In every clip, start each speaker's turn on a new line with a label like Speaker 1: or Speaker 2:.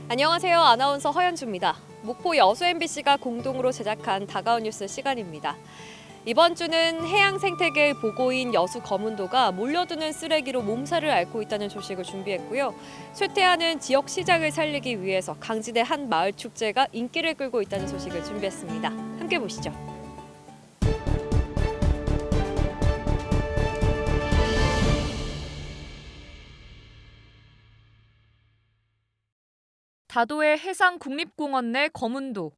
Speaker 1: 안녕하세요. 아나운서 허연주입니다. 목포 여수 MBC가 공동으로 제작한 다가온 뉴스 시간입니다. 이번 주는 해양 생태계의 보고인 여수 거문도가 몰려드는 쓰레기로 몸살을 앓고 있다는 소식을 준비했고요. 쇠퇴하는 지역 시장을 살리기 위해서 강진의 한 마을 축제가 인기를 끌고 있다는 소식을 준비했습니다. 함께 보시죠. 다도의 해상국립공원 내 거문도.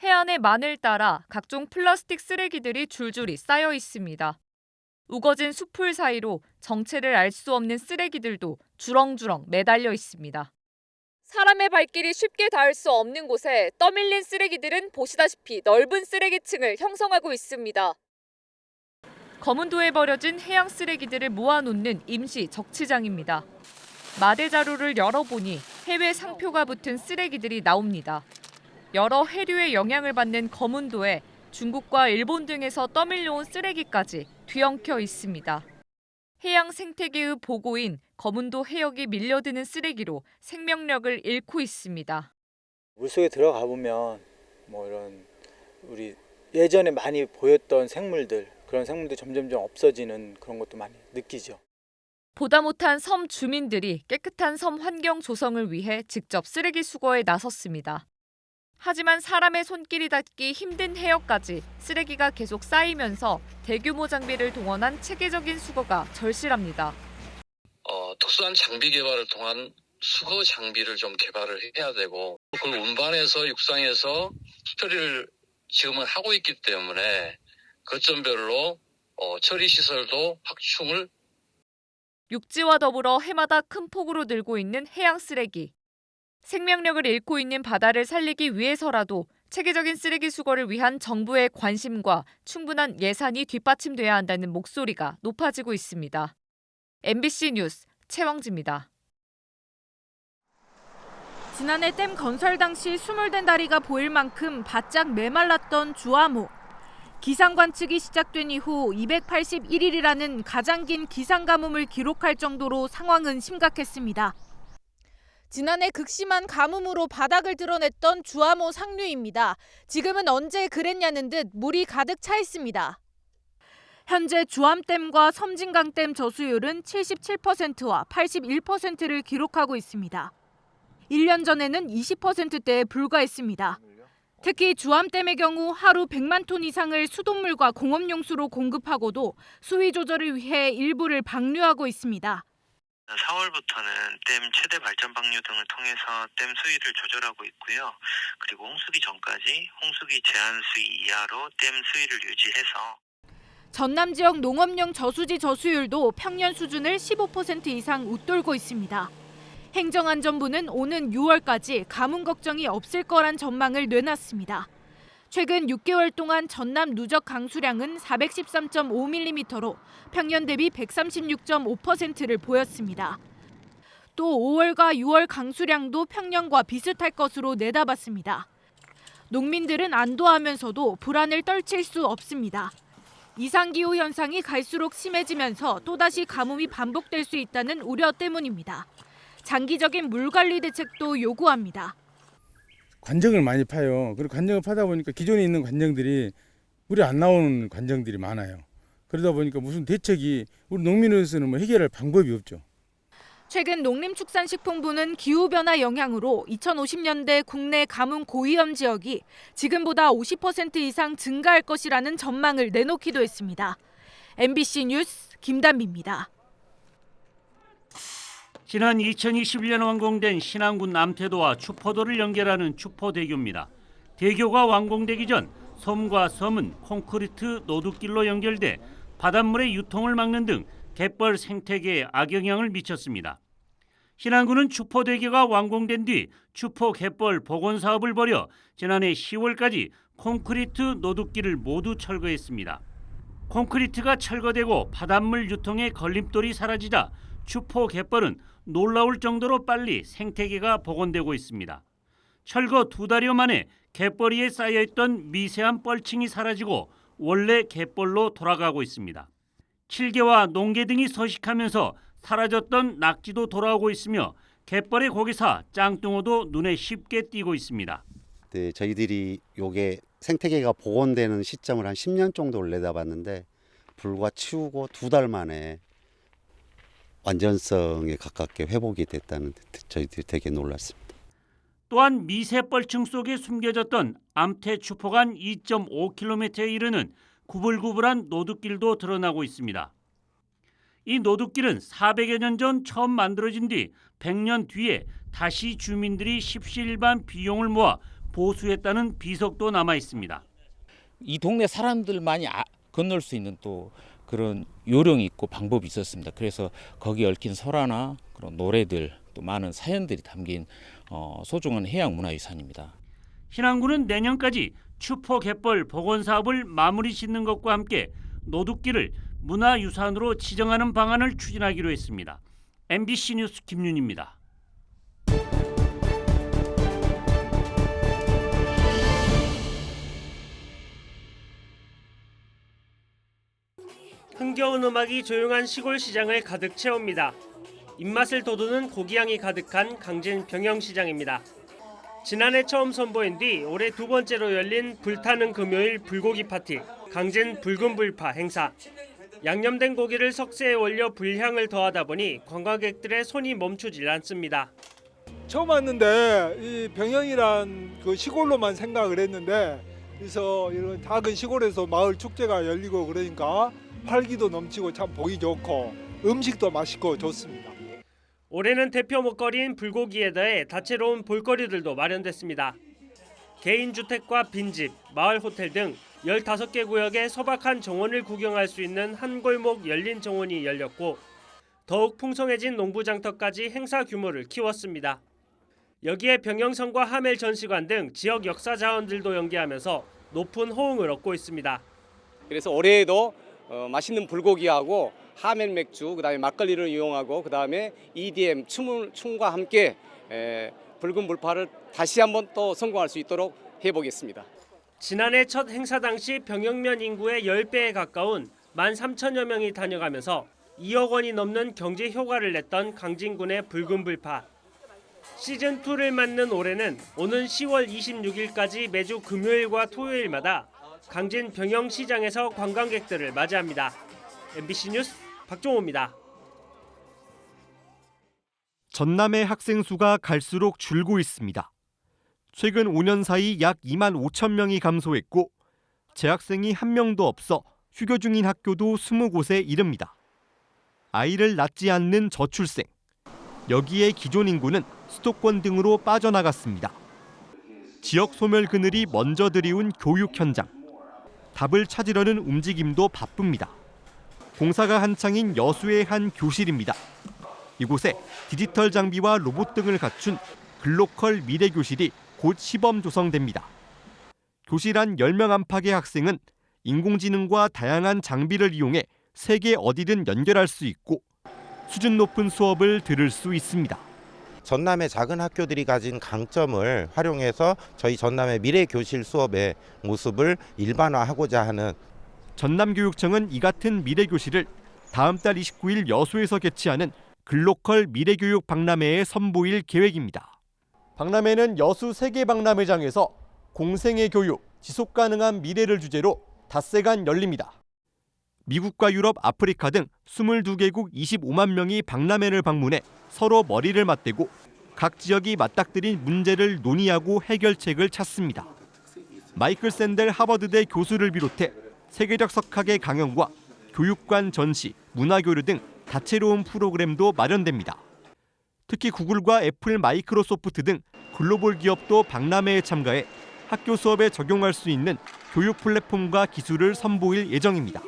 Speaker 1: 해안의 만을 따라 각종 플라스틱 쓰레기들이 줄줄이 쌓여 있습니다. 우거진 숲풀 사이로 정체를 알 수 없는 쓰레기들도 주렁주렁 매달려 있습니다. 사람의 발길이 쉽게 닿을 수 없는 곳에 떠밀린 쓰레기들은 보시다시피 넓은 쓰레기층을 형성하고 있습니다. 거문도에 버려진 해양 쓰레기들을 모아놓는 임시 적치장입니다. 마대 자루를 열어보니 해외 상표가 붙은 쓰레기들이 나옵니다. 여러 해류의 영향을 받는 거문도에 중국과 일본 등에서 떠밀려온 쓰레기까지 뒤엉켜 있습니다. 해양 생태계의 보고인 거문도 해역이 밀려드는 쓰레기로 생명력을 잃고 있습니다.
Speaker 2: 물속에 들어가 보면 이런 우리 예전에 많이 보였던 생물들, 그런 생물들이 점점점 없어지는 그런 것도 많이 느끼죠.
Speaker 1: 보다 못한 섬 주민들이 깨끗한 섬 환경 조성을 위해 직접 쓰레기 수거에 나섰습니다. 하지만 사람의 손길이 닿기 힘든 해역까지 쓰레기가 계속 쌓이면서 대규모 장비를 동원한 체계적인 수거가 절실합니다.
Speaker 3: 특수한 장비 개발을 통한 수거 장비를 좀 개발을 해야 되고, 그걸 운반해서 육상에서 처리를 지금은 하고 있기 때문에 거점별로 처리 시설도 확충을.
Speaker 1: 육지와 더불어 해마다 큰 폭으로 늘고 있는 해양 쓰레기. 생명력을 잃고 있는 바다를 살리기 위해서라도 체계적인 쓰레기 수거를 위한 정부의 관심과 충분한 예산이 뒷받침돼야 한다는 목소리가 높아지고 있습니다. MBC 뉴스 최왕지입니다. 지난해 댐 건설 당시 수몰된 다리가 보일 만큼 바짝 메말랐던 주암호. 기상 관측이 시작된 이후 281일이라는 가장 긴 기상 가뭄을 기록할 정도로 상황은 심각했습니다. 지난해 극심한 가뭄으로 바닥을 드러냈던 주암호 상류입니다. 지금은 언제 그랬냐는 듯 물이 가득 차 있습니다. 현재 주암댐과 섬진강댐 저수율은 77%와 81%를 기록하고 있습니다. 1년 전에는 20%대에 불과했습니다. 특히 주암댐의 경우 하루 100만 톤 이상을 수돗물과 공업용수로 공급하고도 수위 조절을 위해 일부를 방류하고 있습니다.
Speaker 4: 4월부터는 댐 최대 발전 방류 등을 통해서 댐 수위를 조절하고 있고요. 그리고 홍수기 전까지 홍수기 제한 수위 이하로 댐 수위를 유지해서
Speaker 1: 전남 지역 농업용 저수지 저수율도 평년 수준을 15% 이상 웃돌고 있습니다. 행정안전부는 오는 6월까지 가뭄 걱정이 없을 거란 전망을 내놨습니다. 최근 6개월 동안 전남 누적 강수량은 413.5mm로 평년 대비 136.5%를 보였습니다. 또 5월과 6월 강수량도 평년과 비슷할 것으로 내다봤습니다. 농민들은 안도하면서도 불안을 떨칠 수 없습니다. 이상기후 현상이 갈수록 심해지면서 또다시 가뭄이 반복될 수 있다는 우려 때문입니다. 장기적인 물관리 대책도 요구합니다.
Speaker 5: 관정을 많이 파요. 그리고 관정을 파다 보니까 기존에 있는 관정들이 물이 안 나오는 관정들이 많아요. 그러다 보니까 무슨 대책이 우리 농민으로서는 해결할 방법이 없죠.
Speaker 1: 최근 농림축산식품부는 기후변화 영향으로 2050년대 국내 가뭄 고위험 지역이 지금보다 50% 이상 증가할 것이라는 전망을 내놓기도 했습니다. MBC 뉴스 김단비입니다.
Speaker 6: 지난 2021년 완공된 신안군 남태도와 추포도를 연결하는 추포대교입니다. 대교가 완공되기 전 섬과 섬은 콘크리트 노드길로 연결돼 바닷물의 유통을 막는 등 갯벌 생태계에 악영향을 미쳤습니다. 신안군은 추포대교가 완공된 뒤 추포 갯벌 복원 사업을 벌여 지난해 10월까지 콘크리트 노드길을 모두 철거했습니다. 콘크리트가 철거되고 바닷물 유통의 걸림돌이 사라지자 추포 갯벌은 놀라울 정도로 빨리 생태계가 복원되고 있습니다. 철거 2달여 만에 갯벌 위에 쌓여있던 미세한 뻘층이 사라지고 원래 갯벌로 돌아가고 있습니다. 칠개와 농개 등이 서식하면서 사라졌던 낙지도 돌아오고 있으며 갯벌의 고기사 짱뚱어도 눈에 쉽게 띄고 있습니다.
Speaker 7: 네, 저희들이 요게 생태계가 복원되는 시점을 한 10년 정도를 내다봤는데 불과 치우고 2달 만에 완전성에 가깝게 회복이 됐다는 데 저희들이 되게 놀랐습니다.
Speaker 6: 또한 미세뻘층 속에 숨겨졌던 암태 추포간 2.5km에 이르는 구불구불한 노둣길도 드러나고 있습니다. 이 노둣길은 400여 년 전 처음 만들어진 뒤 100년 뒤에 다시 주민들이 십시일반 비용을 모아 보수했다는 비석도 남아 있습니다.
Speaker 8: 이 동네 사람들만이 건널 수 있는 또 그런 요령이 있고 방법이 있었습니다. 그래서 거기 얽힌 설화나 그런 노래들 또 많은 사연들이 담긴 소중한 해양문화유산입니다.
Speaker 6: 신안군은 내년까지 추포 갯벌 복원 사업을 마무리 짓는 것과 함께 노둣길을 문화유산으로 지정하는 방안을 추진하기로 했습니다. MBC 뉴스 김윤입니다.
Speaker 9: 흥겨운 음악이 조용한 시골 시장을 가득 채웁니다. 입맛을 돋우는 고기향이 가득한 강진 병영시장입니다. 지난해 처음 선보인 뒤 올해 2번째로 열린 불타는 금요일 불고기 파티, 강진 붉은 불파 행사. 양념된 고기를 석쇠에 올려 불향을 더하다 보니 관광객들의 손이 멈추질 않습니다.
Speaker 10: 처음 왔는데 이 병영이란 그 시골로만 생각을 했는데 그래서 이런 작은 시골에서 마을 축제가 열리고 그러니까 활기도 넘치고 참 보기 좋고 음식도 맛있고 좋습니다.
Speaker 9: 올해는 대표 먹거리인 불고기에 더해 다채로운 볼거리들도 마련됐습니다. 개인주택과 빈집, 마을 호텔 등 15개 구역의 소박한 정원을 구경할 수 있는 한 골목 열린 정원이 열렸고 더욱 풍성해진 농부장터까지 행사 규모를 키웠습니다. 여기에 병영성과 하멜 전시관 등 지역 역사 자원들도 연계하면서 높은 호응을 얻고 있습니다.
Speaker 11: 그래서 올해에도 맛있는 불고기하고 하멜 맥주, 그다음에 막걸리를 이용하고 그다음에 EDM 춤과 함께 붉은 불파를 다시 한번 또 성공할 수 있도록 해보겠습니다.
Speaker 9: 지난해 첫 행사 당시 병영면 인구의 10배에 가까운 13,000여 명이 다녀가면서 2억 원이 넘는 경제 효과를 냈던 강진군의 붉은 불파. 시즌2를 맞는 올해는 오는 10월 26일까지 매주 금요일과 토요일마다 강진 병영시장에서 관광객들을 맞이합니다. MBC 뉴스 박종호입니다.
Speaker 12: 전남의 학생 수가 갈수록 줄고 있습니다. 최근 5년 사이 약 2만 5천 명이 감소했고 재학생이 한 명도 없어 휴교 중인 학교도 20곳에 이릅니다. 아이를 낳지 않는 저출생, 여기에 기존 인구는 수도권 등으로 빠져나갔습니다. 지역 소멸 그늘이 먼저 들이운 교육 현장. 답을 찾으려는 움직임도 바쁩니다. 공사가 한창인 여수의 한 교실입니다. 이곳에 디지털 장비와 로봇 등을 갖춘 글로컬 미래교실이 곧 시범 조성됩니다. 교실 안 10명 안팎의 학생은 인공지능과 다양한 장비를 이용해 세계 어디든 연결할 수 있고 수준 높은 수업을 들을 수 있습니다.
Speaker 13: 전남의 작은 학교들이 가진 강점을 활용해서 저희 전남의 미래교실 수업의 모습을 일반화하고자 하는
Speaker 12: 전남교육청은 이 같은 미래교실을 다음 달 29일 여수에서 개최하는 글로컬 미래교육 박람회에 선보일 계획입니다. 박람회는 여수 세계박람회장에서 공생애 교육, 지속가능한 미래를 주제로 닷새간 열립니다. 미국과 유럽, 아프리카 등 22개국 25만 명이 박람회를 방문해 서로 머리를 맞대고 각 지역이 맞닥뜨린 문제를 논의하고 해결책을 찾습니다. 마이클 샌델 하버드대 교수를 비롯해 세계적 석학의 강연과 교육관 전시, 문화교류 등 다채로운 프로그램도 마련됩니다. 특히 구글과 애플, 마이크로소프트 등 글로벌 기업도 박람회에 참가해 학교 수업에 적용할 수 있는 교육 플랫폼과 기술을 선보일 예정입니다.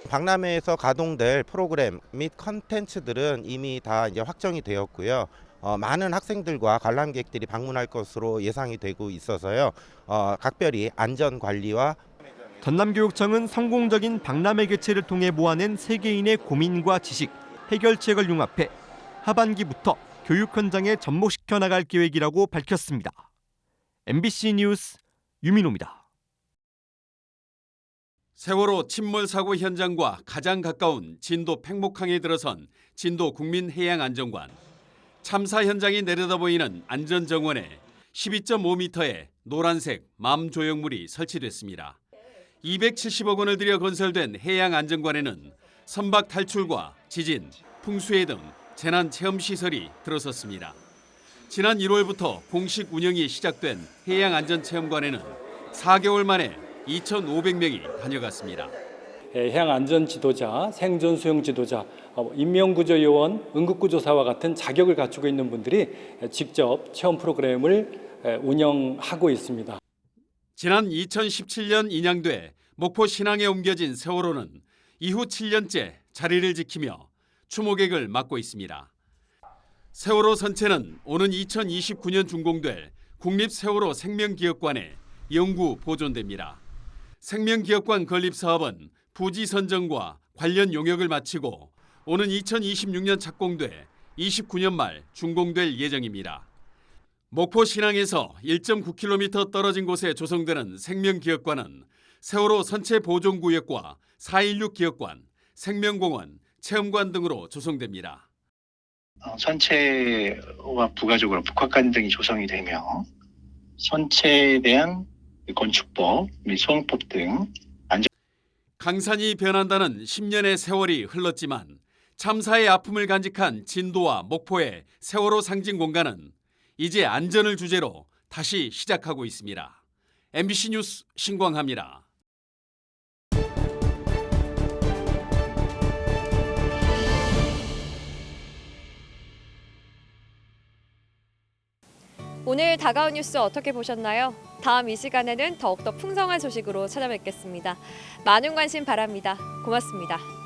Speaker 13: 박람회에서 가동될 프로그램 및 컨텐츠들은 이미 다 이제 확정이 되었고요. 많은 학생들과 관람객들이 방문할 것으로 예상이 되고 있어서요. 각별히 안전 관리와
Speaker 12: 전남교육청은 성공적인 박람회 개최를 통해 모아낸 세계인의 고민과 지식, 해결책을 융합해 하반기부터 교육 현장에 접목시켜 나갈 계획이라고 밝혔습니다. MBC 뉴스 유민호입니다.
Speaker 14: 세월호 침몰 사고 현장과 가장 가까운 진도 팽목항에 들어선 진도 국민해양안전관. 참사 현장이 내려다보이는 안전정원에 12.5m의 노란색 맘조형물이 설치됐습니다. 270억 원을 들여 건설된 해양안전관에는 선박 탈출과 지진, 풍수해 등 재난체험시설이 들어섰습니다. 지난 1월부터 공식 운영이 시작된 해양안전체험관에는 4개월 만에 2,500명이 다녀갔습니다.
Speaker 15: 해양안전 지도자, 생존수영 지도자, 인명구조요원, 응급구조사와 같은 자격을 갖추고 있는 분들이 직접 체험 프로그램을 운영하고 있습니다.
Speaker 14: 지난 2017년 인양돼 목포 신항에 옮겨진 세월호는 이후 7년째 자리를 지키며 추모객을 맡고 있습니다. 세월호 선체는 오는 2029년 준공될 국립세월호 생명기억관에 영구 보존됩니다. 생명기억관 건립 사업은 부지 선정과 관련 용역을 마치고 오는 2026년 착공돼 29년 말 준공될 예정입니다. 목포 신항에서 1.9km 떨어진 곳에 조성되는 생명기억관은 세월호 선체 보존구역과 4.16 기억관, 생명공원, 체험관 등으로 조성됩니다.
Speaker 16: 선체와 부가적으로 북학관 등이 조성이 되며 선체에 대한 건축법 및 소형법 등
Speaker 14: 강산이 변한다는 10년의 세월이 흘렀지만 참사의 아픔을 간직한 진도와 목포의 세월호 상징 공간은 이제 안전을 주제로 다시 시작하고 있습니다. MBC 뉴스 신광하입니다.
Speaker 17: 오늘 다가온 뉴스 어떻게 보셨나요? 다음 이 시간에는 더욱더 풍성한 소식으로 찾아뵙겠습니다. 많은 관심 바랍니다. 고맙습니다.